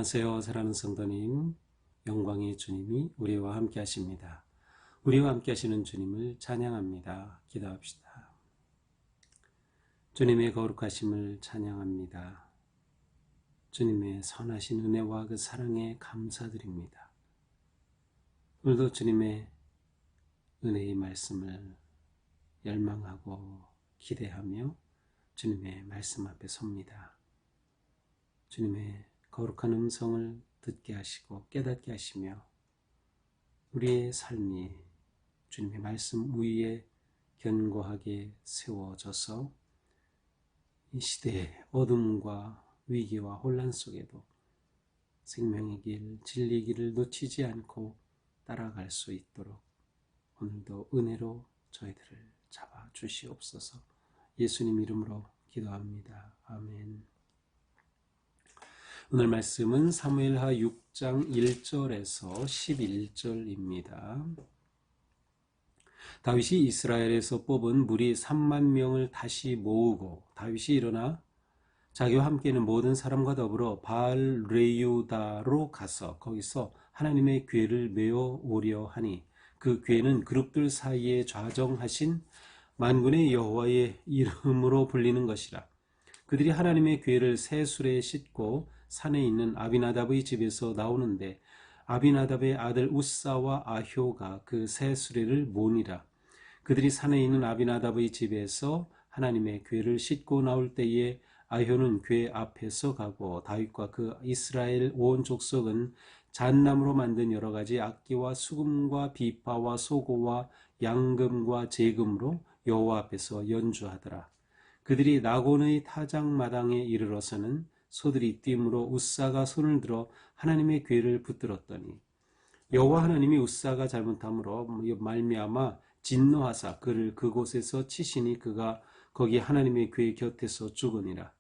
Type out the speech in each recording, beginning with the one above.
안녕하세요. 사랑하는 성도님, 영광의 주님이 우리와 함께 하십니다. 우리와 함께 하시는 주님을 찬양합니다. 기도합시다. 주님의 거룩하심을 찬양합니다. 주님의 선하신 은혜와 그 사랑에 감사드립니다. 오늘도 주님의 은혜의 말씀을 열망하고 기대하며 주님의 말씀 앞에 섭니다. 주님의 거룩한 음성을 듣게 하시고 깨닫게 하시며 우리의 삶이 주님의 말씀 위에 견고하게 세워져서 이 시대의 어둠과 위기와 혼란 속에도 생명의 길, 진리의 길을 놓치지 않고 따라갈 수 있도록 오늘도 은혜로 저희들을 잡아 주시옵소서. 예수님 이름으로 기도합니다. 아멘. 오늘 말씀은 사무엘하 6장 1절에서 11절입니다. 다윗이 이스라엘에서 뽑은 무리 3만 명을 다시 모으고 다윗이 일어나 자기와 함께 있는 모든 사람과 더불어 바알 레유다로 가서 거기서 하나님의 궤를 메어 오려 하니 그 궤는 그룹들 사이에 좌정하신 만군의 여호와의 이름으로 불리는 것이라. 그들이 하나님의 궤를 새 수레에 싣고 산에 있는 아비나답의 집에서 나오는데 아비나답의 아들 우사와 아효가 그 새 수레를 모니라. 그들이 산에 있는 아비나답의 집에서 하나님의 궤를 싣고 나올 때에 아효는 궤 앞에서 가고 다윗과 그 이스라엘 온 족속은 잣나무로 만든 여러 가지 악기와 수금과 비파와 소고와 양금과 제금으로 여호와 앞에서 연주하더라. 그들이 나곤의 타작마당에 이르러서는 소들이 띠므로 우사가 손을 들어 하나님의 궤를 붙들었더니 여호와 하나님이 우사가 잘못함으로 말미암아 진노하사 그를 그곳에서 치시니 그가 거기 하나님의 궤 곁에서 죽으니라.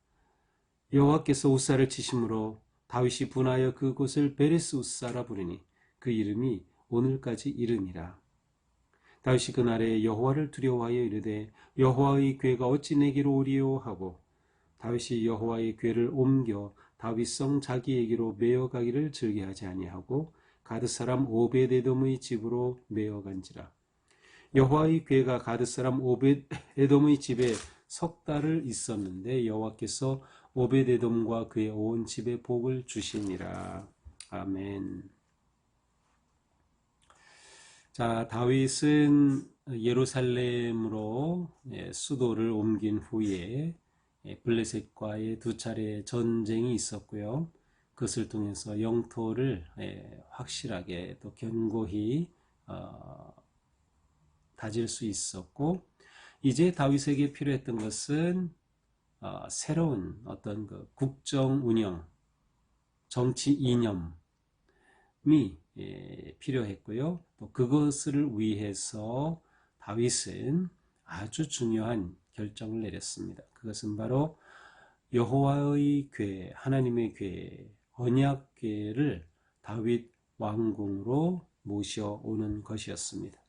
여호와께서 우사를 치심으로 다윗이 분하여 그곳을 베레스 우사라 부르니 그 이름이 오늘까지 이르니라. 다윗이 그날에 여호와를 두려워하여 이르되 여호와의 궤가 어찌 내게로 오리요 하고 다윗이 여호와의 궤를 옮겨 다윗성 자기에게로 메어가기를 즐겨하지 아니하고 가드 사람 오벳에돔의 집으로 메어간지라. 여호와의 궤가 가드 사람 오벳에돔의 집에 석 달을 있었는데 여호와께서 오벳에돔과 그의 온 집에 복을 주시니라. 아멘. 자, 다윗은 예루살렘으로 수도를 옮긴 후에 블레셋과의 두 차례 전쟁이 있었고요. 그것을 통해서 영토를 확실하게 또 견고히 다질 수 있었고, 이제 다윗에게 필요했던 것은 새로운 어떤 그 국정 운영, 정치 이념이 필요했고요. 또 그것을 위해서 다윗은 아주 중요한 결정을 내렸습니다. 그것은 바로 여호와의 궤, 하나님의 궤, 언약궤를 다윗 왕궁으로 모셔오는 것이었습니다.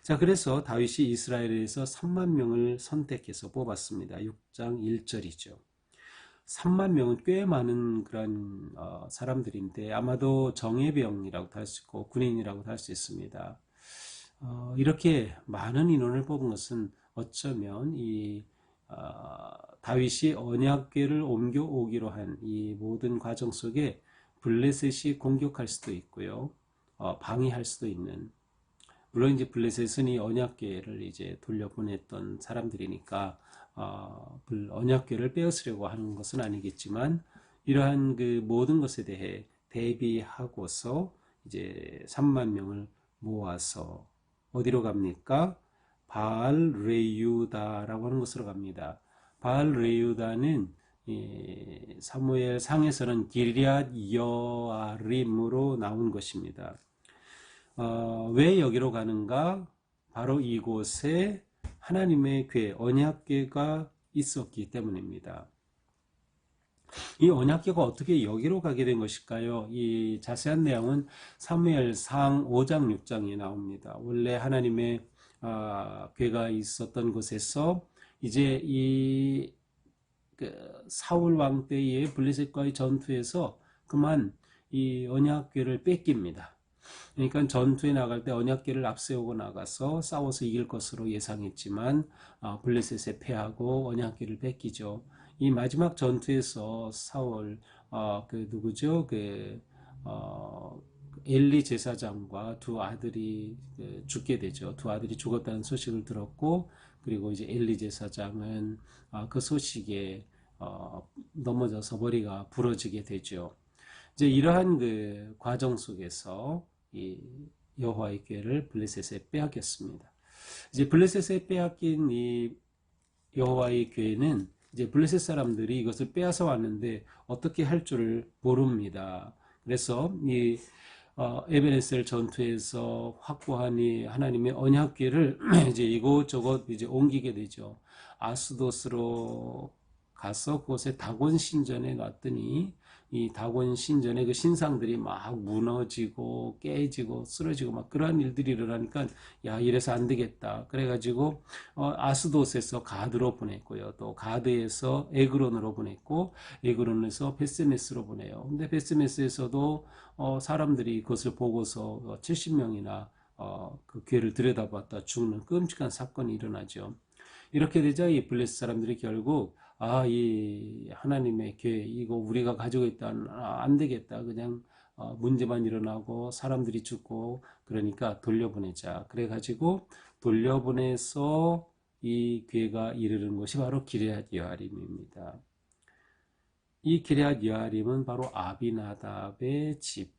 자, 그래서 다윗이 이스라엘에서 3만 명을 선택해서 뽑았습니다. 6장 1절이죠. 3만 명은 꽤 많은 그런 사람들인데 아마도 정예병이라고도 할 수 있고 군인이라고도 할 수 있습니다. 이렇게 많은 인원을 뽑은 것은 어쩌면 이 다윗이 언약궤를 옮겨오기로 한 이 모든 과정 속에 블레셋이 공격할 수도 있고요, 방해할 수도 있는, 물론 이제 블레셋은 이 언약궤를 이제 돌려보냈던 사람들이니까 언약궤를 빼앗으려고 하는 것은 아니겠지만 이러한 그 모든 것에 대해 대비하고서 이제 3만 명을 모아서 어디로 갑니까? 바알 레유다라고 하는 곳으로 갑니다. 바알 레유다는 사무엘 상에서는 기럇 여아림으로 나온 것입니다. 왜 여기로 가는가? 바로 이곳에 하나님의 궤, 언약궤가 있었기 때문입니다. 이 언약궤가 어떻게 여기로 가게 된 것일까요? 이 자세한 내용은 사무엘상 5장 6장에 나옵니다. 원래 하나님의 궤가 있었던 곳에서 이제 이 사울 왕 때의 블레셋과의 전투에서 그만 이 언약궤를 뺏깁니다. 그러니까 전투에 나갈 때 언약궤를 앞세우고 나가서 싸워서 이길 것으로 예상했지만 블레셋에 패하고 언약궤를 뺏기죠. 이 마지막 전투에서 사울 그 누구죠? 어, 엘리 제사장과 두 아들이 죽게 되죠. 두 아들이 죽었다는 소식을 들었고, 그리고 이제 엘리 제사장은 그 소식에 넘어져서 머리가 부러지게 되죠. 이제 이러한 그 과정 속에서 이 여호와의 궤를 블레셋에 빼앗겼습니다. 이제 블레셋에 빼앗긴 이 여호와의 궤는 이제 블레셋 사람들이 이것을 빼앗아 왔는데 어떻게 할 줄을 모릅니다. 그래서 이 에베네셀 전투에서 확보한 이 하나님의 언약궤를 이제 이곳저곳 이제 옮기게 되죠. 아스도스로 가서 그곳에 다곤 신전에 놨더니 이 다곤 신전의 그 신상들이 막 무너지고 깨지고 쓰러지고 막 그러한 일들이 일어나니까 야 이래서 안 되겠다. 그래가지고 아스도스에서 가드로 보냈고요. 또 가드에서 에그론으로 보냈고 에그론에서 베스메스로 보내요. 근데 베스메스에서도 사람들이 그것을 보고서 70명이나 그 궤를 들여다봤다 죽는 끔찍한 사건이 일어나죠. 이렇게 되자 이 블레셋 사람들이 결국 이 하나님의 궤 이거 우리가 가지고 있다 안 되겠다 그냥 문제만 일어나고 사람들이 죽고 그러니까 돌려보내자 그래가지고 돌려보내서 이 궤가 이르는 곳이 바로 기럇 여아림입니다. 이 기럇 여아림은 바로 아비나답의 집이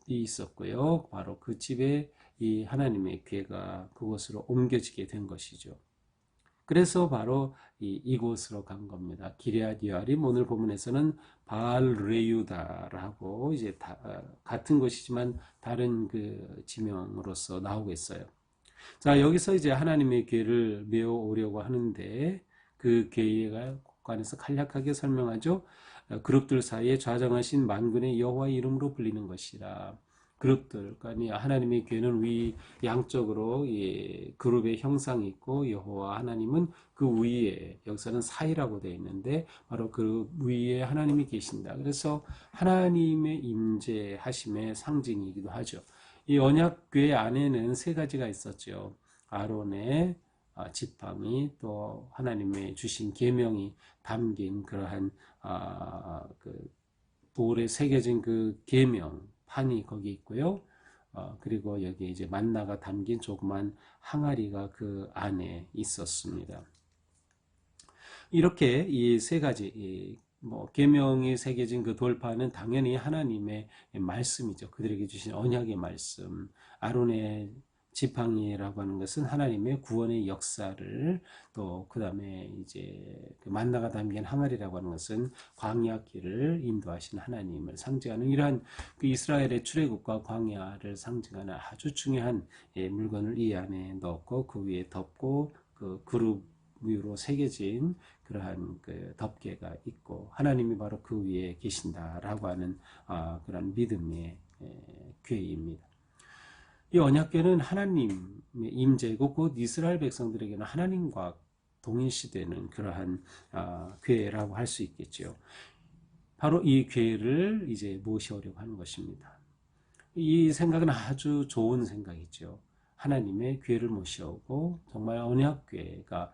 있었고요. 바로 그 집에 이 하나님의 궤가 그곳으로 옮겨지게 된 것이죠. 그래서 바로 이곳으로 간 겁니다. 기럇 여아림 오늘 본문에서는 바알 레유다라고 이제 같은 곳이지만 다른 그 지명으로서 나오고 있어요. 자 여기서 이제 하나님의 궤를 메어 오려고 하는데 그 궤에 관해서 간략하게 설명하죠. 그룹들 사이에 좌정하신 만군의 여호와의 이름으로 불리는 것이라. 그룹들, 그러니까 하나님의 궤는 위 양쪽으로 그룹의 형상이 있고 여호와 하나님은 그 위에 여기서는 사이라고 되어 있는데 바로 그 위에 하나님이 계신다. 그래서 하나님의 임재하심의 상징이기도 하죠. 이 언약궤 안에는 세 가지가 있었죠. 아론의 지팡이 또 하나님의 주신 계명이 담긴 그러한 그 돌에 새겨진 그 계명 판이 거기 있고요. 그리고 여기 이제 만나가 담긴 조그만 항아리가 그 안에 있었습니다. 이렇게 이 세 가지 계명이 새겨진 그 돌판은 당연히 하나님의 말씀이죠. 그들에게 주신 언약의 말씀. 아론의 지팡이라고 하는 것은 하나님의 구원의 역사를 또 그 다음에 이제 그 만나가 담긴 항아리라고 하는 것은 광야 길을 인도하신 하나님을 상징하는 이러한 그 이스라엘의 출애굽과 광야를 상징하는 아주 중요한 물건을 이 안에 넣고 그 위에 덮고 그 그룹 위로 새겨진 그러한 그 덮개가 있고 하나님이 바로 그 위에 계신다라고 하는 그런 믿음의 궤입니다. 이 언약궤는 하나님의 임재고 곧 이스라엘 백성들에게는 하나님과 동일시되는 그러한 궤라고 할 수 있겠죠. 바로 이 궤를 이제 모셔오려고 하는 것입니다. 이 생각은 아주 좋은 생각이죠. 하나님의 궤를 모셔오고 정말 언약궤가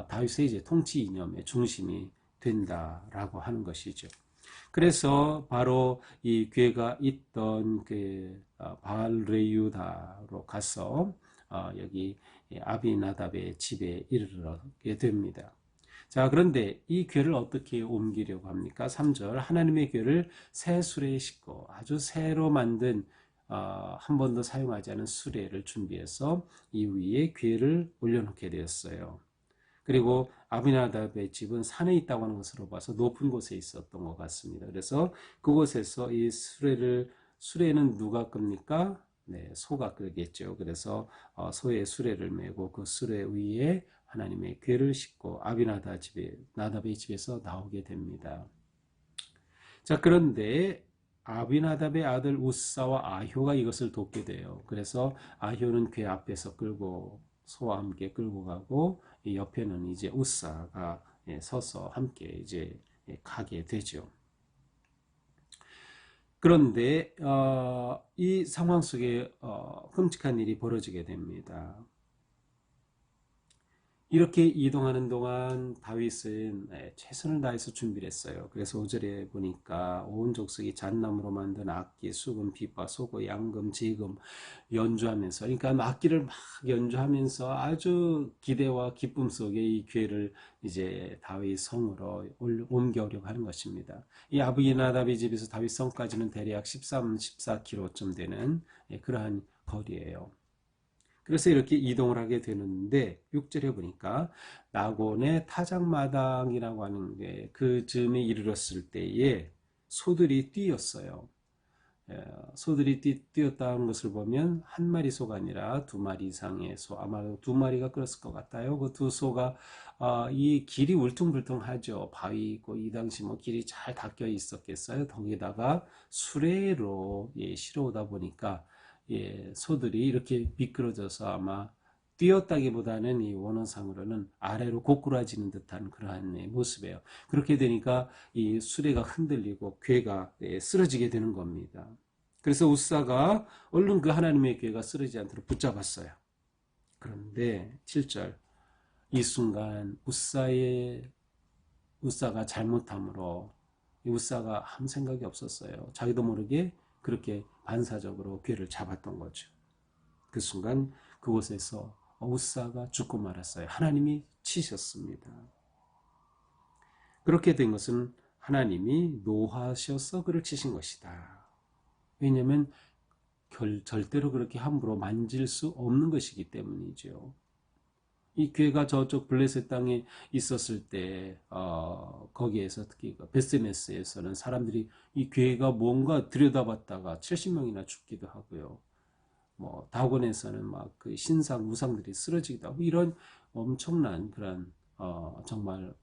다윗의 이제 통치 이념의 중심이 된다라고 하는 것이죠. 그래서 바로 이 궤가 있던 그 바알 레유다로 가서 여기 아비나답의 집에 이르게 됩니다. 자, 그런데 이 궤를 어떻게 옮기려고 합니까? 3절 하나님의 궤를 새 수레에 싣고 아주 새로 만든 한 번도 사용하지 않은 수레를 준비해서 이 위에 궤를 올려놓게 되었어요. 그리고 아비나답의 집은 산에 있다고 하는 것으로 봐서 높은 곳에 있었던 것 같습니다. 그래서 그곳에서 이 수레는 누가 끕니까? 네, 소가 끌겠죠. 그래서 소의 수레를 메고 그 수레 위에 하나님의 궤를 싣고 나답의 집에서 나오게 됩니다. 자, 그런데 아비나답의 아들 우사와 아효가 이것을 돕게 돼요. 그래서 아효는 궤 앞에서 끌고 소와 함께 끌고 가고 이 옆에는 이제 우사가 서서 함께 이제 가게 되죠. 그런데 이 상황 속에 끔찍한 일이 벌어지게 됩니다. 이렇게 이동하는 동안 다윗은 최선을 다해서 준비를 했어요. 그래서 5절에 보니까 온 족속이 잣나무로 만든 악기, 수금, 비파, 소고, 양금, 제금 연주하면서, 그러니까 악기를 막 연주하면서 아주 기대와 기쁨 속에 이 기회를 이제 다윗 성으로 옮겨오려고 하는 것입니다. 이 아브이나답의 집에서 다윗 성까지는 대략 13, 14km쯤 되는 그러한 거리예요. 그래서 이렇게 이동을 하게 되는데 6절에 보니까 나곤의 타작마당이라고 하는 게 그 즈음에 이르렀을 때에 소들이 뛰었어요. 소들이 뛰었다는 것을 보면 한 마리 소가 아니라 두 마리 이상의 소, 아마도 두 마리가 끌었을 것 같아요. 그 두 소가 이 길이 울퉁불퉁하죠. 바위 있고 이 당시 뭐 길이 잘 닦여 있었겠어요. 거기다가 수레로 실어오다 보니까 소들이 이렇게 미끄러져서 아마 뛰었다기보다는 이 원어상으로는 아래로 고꾸라지는 듯한 그러한 모습이에요. 그렇게 되니까 이 수레가 흔들리고 궤가 쓰러지게 되는 겁니다. 그래서 우사가 얼른 그 하나님의 궤가 쓰러지지 않도록 붙잡았어요. 그런데 7절 이 순간 우사가 잘못함으로 우사가 아무 생각이 없었어요. 자기도 모르게 그렇게 반사적으로 궤를 잡았던 거죠. 그 순간 그곳에서 우사가 죽고 말았어요. 하나님이 치셨습니다. 그렇게 된 것은 하나님이 노하셔서 그를 치신 것이다. 왜냐하면 절대로 그렇게 함부로 만질 수 없는 것이기 때문이죠. 이 궤가 저쪽 블레셋 땅에 있었을 때 거기에서 특히 베스메스에서는 사람들이 이 궤가 뭔가 들여다봤다가 70명이나 죽기도 하고요. 뭐 다곤에서는 막 그 신상 우상들이 쓰러지기도 하고 이런 엄청난 그런 정말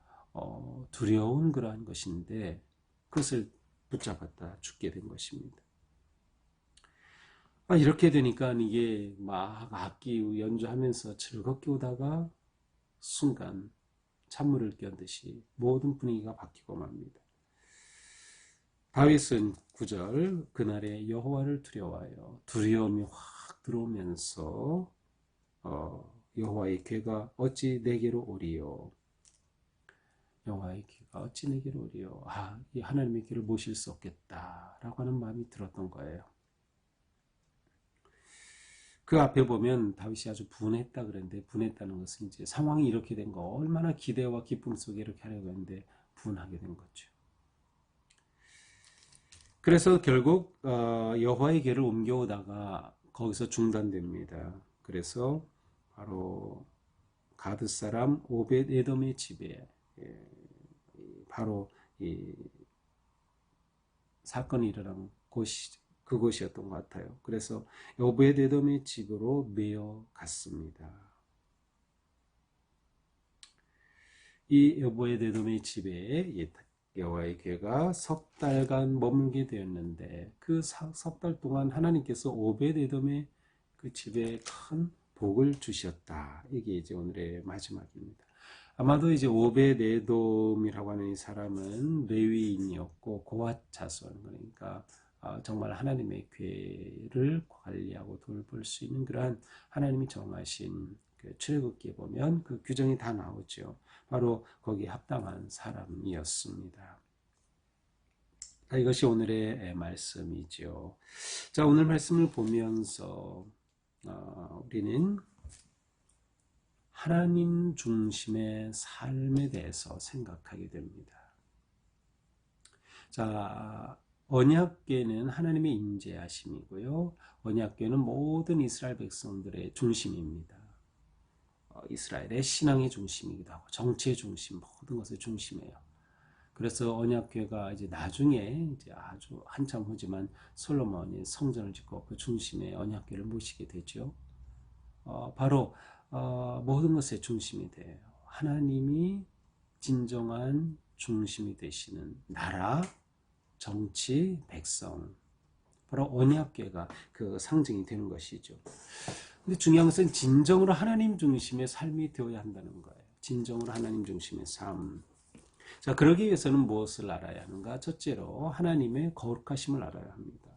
두려운 그러한 것인데 그것을 붙잡았다 죽게 된 것입니다. 이렇게 되니까 이게 막 악기 연주하면서 즐겁게 오다가 순간 찬물을 껴듯이 모든 분위기가 바뀌고 맙니다. 다윗은 9절 그날에 여호와를 두려워하여 두려움이 확 들어오면서 여호와의 궤가 어찌 내게로 오리요. 여호와의 궤가 어찌 내게로 오리요. 이 하나님의 궤를 모실 수 없겠다라고 하는 마음이 들었던 거예요. 그 앞에 보면 다윗이 아주 분했다 그랬는데 분했다는 것은 이제 상황이 이렇게 된 거 얼마나 기대와 기쁨 속에 이렇게 하려고 했는데 분하게 된 거죠. 그래서 결국 여호와의 궤를 옮겨오다가 거기서 중단됩니다. 그래서 바로 가드 사람 오벳 에돔의 집에 바로 이 사건이 일어난 그곳이었던 것 같아요. 그래서 오벳 에돔의 집으로 메어 갔습니다. 이 오벳 에돔의 집에 여호와의 궤가 석 달간 머물게 되었는데 그 석 달 동안 하나님께서 오벳 에돔의 그 집에 큰 복을 주셨다. 이게 이제 오늘의 마지막입니다. 아마도 이제 오벳 에돔이라고 하는 이 사람은 레위인이었고 고앗 자손 그러니까 정말 하나님의 궤를 관리하고 돌볼 수 있는 그러한 하나님이 정하신 그 출애굽기에 보면 그 규정이 다 나오죠. 바로 거기에 합당한 사람이었습니다. 이것이 오늘의 말씀이죠. 자, 오늘 말씀을 보면서 우리는 하나님 중심의 삶에 대해서 생각하게 됩니다. 자, 언약궤는 하나님의 인재하심이고요. 언약궤는 모든 이스라엘 백성들의 중심입니다. 이스라엘의 신앙의 중심이기도 하고 정치의 중심, 모든 것의 중심이에요. 그래서 언약궤가 이제 나중에 이제 아주 한참 후지만 솔로몬이 성전을 짓고 그 중심에 언약궤를 모시게 되죠. 바로 모든 것의 중심이 돼요. 하나님이 진정한 중심이 되시는 나라, 정치, 백성, 바로 언약궤가 그 상징이 되는 것이죠. 근데 중요한 것은 진정으로 하나님 중심의 삶이 되어야 한다는 거예요. 진정으로 하나님 중심의 삶. 자, 그러기 위해서는 무엇을 알아야 하는가? 첫째로 하나님의 거룩하심을 알아야 합니다.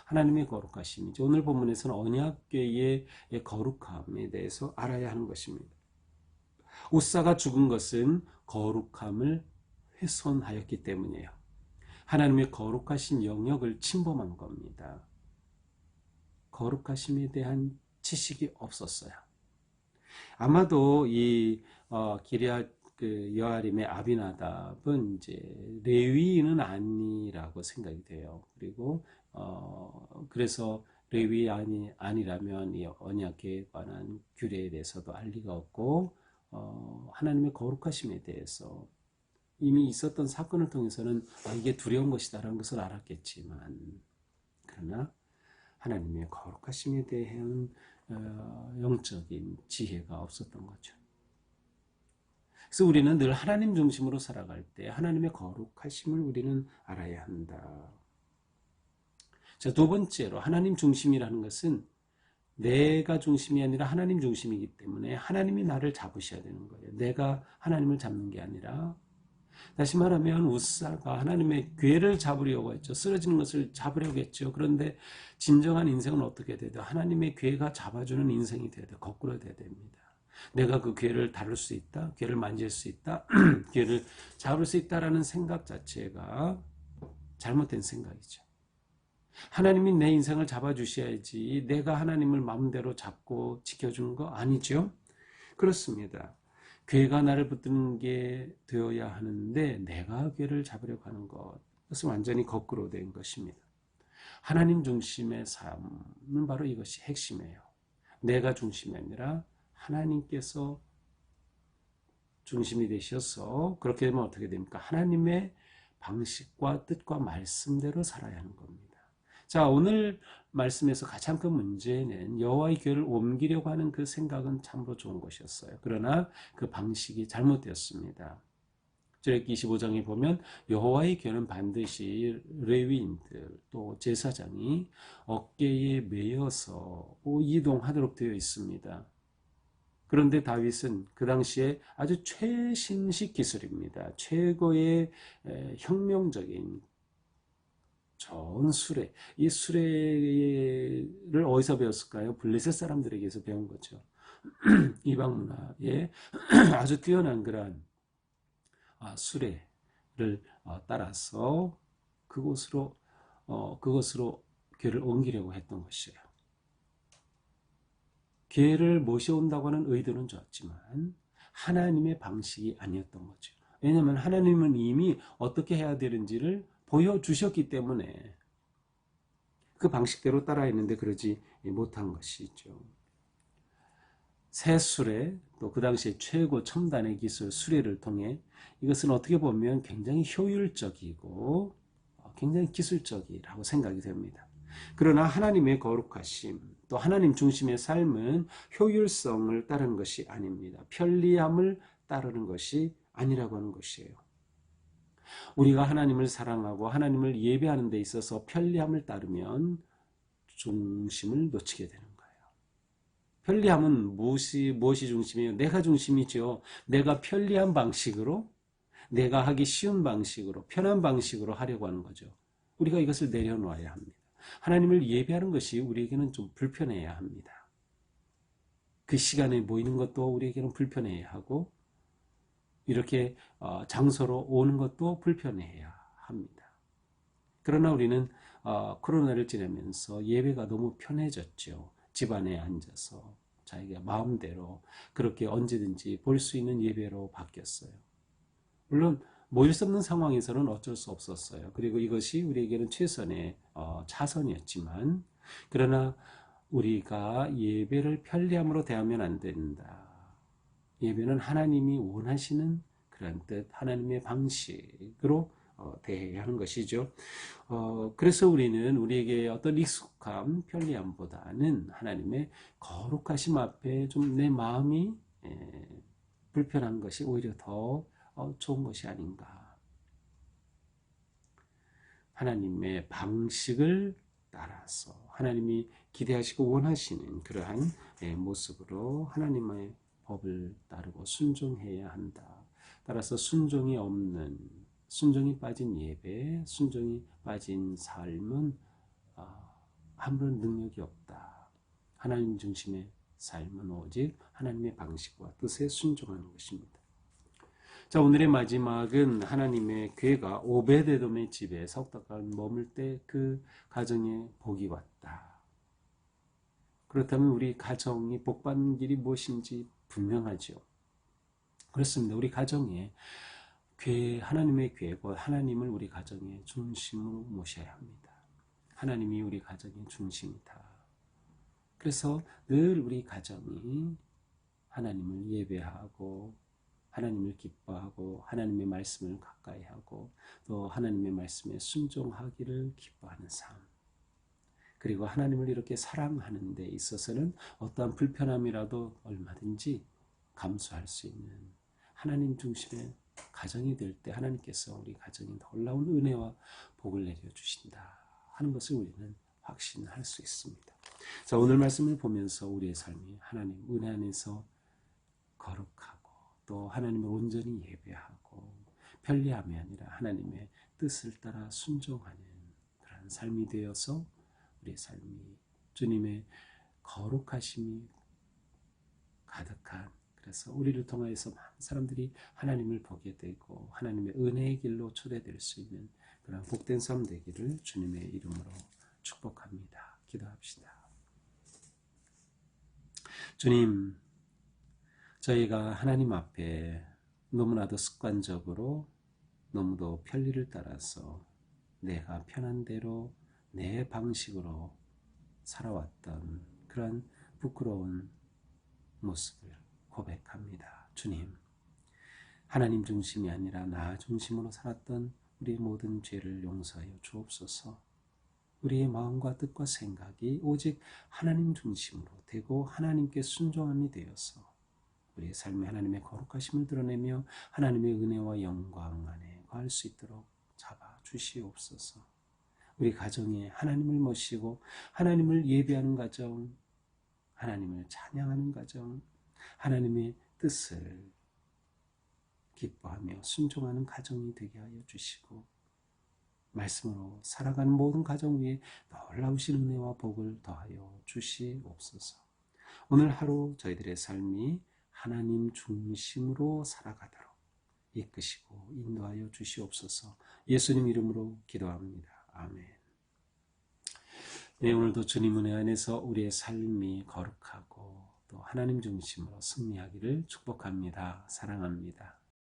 하나님의 거룩하심이죠. 오늘 본문에서는 언약궤의 거룩함에 대해서 알아야 하는 것입니다. 우사가 죽은 것은 거룩함을 훼손하였기 때문이에요. 하나님의 거룩하신 영역을 침범한 겁니다. 거룩하심에 대한 지식이 없었어요. 아마도 이 기럇 그 여아림의 아비나답은 이제 레위인은 아니라고 생각이 돼요. 그리고 그래서 레위인이 아니라면 이 언약에 관한 규례에 대해서도 알 리가 없고 하나님의 거룩하심에 대해서 이미 있었던 사건을 통해서는 이게 두려운 것이다라는 것을 알았겠지만, 그러나 하나님의 거룩하심에 대한 영적인 지혜가 없었던 거죠. 그래서 우리는 늘 하나님 중심으로 살아갈 때 하나님의 거룩하심을 우리는 알아야 한다. 자, 두 번째로 하나님 중심이라는 것은 내가 중심이 아니라 하나님 중심이기 때문에 하나님이 나를 잡으셔야 되는 거예요. 내가 하나님을 잡는 게 아니라, 다시 말하면 우사가 하나님의 궤를 잡으려고 했죠. 쓰러지는 것을 잡으려고 했죠. 그런데 진정한 인생은 어떻게 돼야 돼요? 하나님의 궤가 잡아주는 인생이 돼야 돼요. 거꾸로 돼야 됩니다. 내가 그 궤를 다룰 수 있다, 궤를 만질 수 있다, 궤를 잡을 수 있다라는 생각 자체가 잘못된 생각이죠. 하나님이 내 인생을 잡아주셔야지 내가 하나님을 마음대로 잡고 지켜주는 거 아니죠? 그렇습니다. 궤가 나를 붙드는 게 되어야 하는데 내가 궤를 잡으려고 하는 것, 그것은 완전히 거꾸로 된 것입니다. 하나님 중심의 삶은 바로 이것이 핵심이에요. 내가 중심이 아니라 하나님께서 중심이 되셔서, 그렇게 되면 어떻게 됩니까? 하나님의 방식과 뜻과 말씀대로 살아야 하는 겁니다. 자, 오늘 말씀에서 가장 큰 문제는 여호와의 궤를 옮기려고 하는 그 생각은 참으로 좋은 것이었어요. 그러나 그 방식이 잘못되었습니다. 출애굽기 25장에 보면 여호와의 궤는 반드시 레위인들 또 제사장이 어깨에 메어서 이동하도록 되어 있습니다. 그런데 다윗은 그 당시에 아주 최신식 기술입니다. 최고의 혁명적인 좋은 수레, 이 수레를 어디서 배웠을까요? 블레셋 사람들에게서 배운 거죠. 이방 문화에 아주 뛰어난 그런 수레를 따라서 그것으로 궤를 옮기려고 했던 것이에요. 궤를 모셔온다고 하는 의도는 좋았지만 하나님의 방식이 아니었던 거죠. 왜냐하면 하나님은 이미 어떻게 해야 되는지를 보여주셨기 때문에 그 방식대로 따라했는데 그러지 못한 것이죠. 새 수레, 또 그 당시에 최고 첨단의 기술 수레를 통해 이것은 어떻게 보면 굉장히 효율적이고 굉장히 기술적이라고 생각이 됩니다. 그러나 하나님의 거룩하심, 또 하나님 중심의 삶은 효율성을 따르는 것이 아닙니다. 편리함을 따르는 것이 아니라고 하는 것이에요. 우리가 하나님을 사랑하고 하나님을 예배하는 데 있어서 편리함을 따르면 중심을 놓치게 되는 거예요. 편리함은 무엇이 중심이에요? 내가 중심이죠. 내가 편리한 방식으로, 내가 하기 쉬운 방식으로, 편한 방식으로 하려고 하는 거죠. 우리가 이것을 내려놓아야 합니다. 하나님을 예배하는 것이 우리에게는 좀 불편해야 합니다. 그 시간에 모이는 것도 우리에게는 불편해야 하고, 이렇게 장소로 오는 것도 불편해야 합니다. 그러나 우리는 코로나를 지내면서 예배가 너무 편해졌죠. 집안에 앉아서 자기가 마음대로 그렇게 언제든지 볼 수 있는 예배로 바뀌었어요. 물론 모일 수 없는 상황에서는 어쩔 수 없었어요. 그리고 이것이 우리에게는 최선의 차선이었지만, 그러나 우리가 예배를 편리함으로 대하면 안 된다. 예배는 하나님이 원하시는 그런 뜻, 하나님의 방식으로 대해야 하는 것이죠. 그래서 우리는 우리에게 어떤 익숙함, 편리함보다는 하나님의 거룩하심 앞에 좀 내 마음이 불편한 것이 오히려 더 좋은 것이 아닌가. 하나님의 방식을 따라서 하나님이 기대하시고 원하시는 그러한 모습으로 하나님의 법을 따르고 순종해야 한다. 따라서 순종이 없는, 순종이 빠진 예배, 순종이 빠진 삶은 아무런 능력이 없다. 하나님 중심의 삶은 오직 하나님의 방식과 뜻에 순종하는 것입니다. 자, 오늘의 마지막은 하나님의 괴가 오베데돔의 집에 석 달간 머물 때 그 가정에 복이 왔다. 그렇다면 우리 가정이 복받는 길이 무엇인지 분명하죠. 그렇습니다. 우리 가정에 하나님의 괴고 하나님을 우리 가정의 중심으로 모셔야 합니다. 하나님이 우리 가정의 중심이다. 그래서 늘 우리 가정이 하나님을 예배하고 하나님을 기뻐하고 하나님의 말씀을 가까이 하고 또 하나님의 말씀에 순종하기를 기뻐하는 삶, 그리고 하나님을 이렇게 사랑하는 데 있어서는 어떠한 불편함이라도 얼마든지 감수할 수 있는 하나님 중심의 가정이 될 때 하나님께서 우리 가정에 놀라운 은혜와 복을 내려주신다 하는 것을 우리는 확신할 수 있습니다. 자, 오늘 말씀을 보면서 우리의 삶이 하나님 은혜 안에서 거룩하고 또 하나님을 온전히 예배하고 편리함이 아니라 하나님의 뜻을 따라 순종하는 그런 삶이 되어서 우리의 삶이 주님의 거룩하심이 가득한, 그래서 우리를 통하여서 많은 사람들이 하나님을 보게 되고 하나님의 은혜의 길로 초대될 수 있는 그런 복된 삶 되기를 주님의 이름으로 축복합니다. 기도합시다. 주님, 저희가 하나님 앞에 너무나도 습관적으로 너무도 편리를 따라서 내가 편한 대로 내 방식으로 살아왔던 그런 부끄러운 모습을 고백합니다. 주님, 하나님 중심이 아니라 나 중심으로 살았던 우리의 모든 죄를 용서하여 주옵소서. 우리의 마음과 뜻과 생각이 오직 하나님 중심으로 되고 하나님께 순종함이 되어서 우리의 삶에 하나님의 거룩하심을 드러내며 하나님의 은혜와 영광 안에 거할 수 있도록 잡아주시옵소서. 우리 가정에 하나님을 모시고 하나님을 예배하는 가정, 하나님을 찬양하는 가정, 하나님의 뜻을 기뻐하며 순종하는 가정이 되게 하여 주시고 말씀으로 살아가는 모든 가정 위에 놀라우신 은혜와 복을 더하여 주시옵소서. 오늘 하루 저희들의 삶이 하나님 중심으로 살아가도록 이끄시고 인도하여 주시옵소서. 예수님 이름으로 기도합니다. 아멘. 네, 오늘도 주님 은혜 안에서 우리의 삶이 거룩하고 또 하나님 중심으로 승리하기를 축복합니다. 사랑합니다.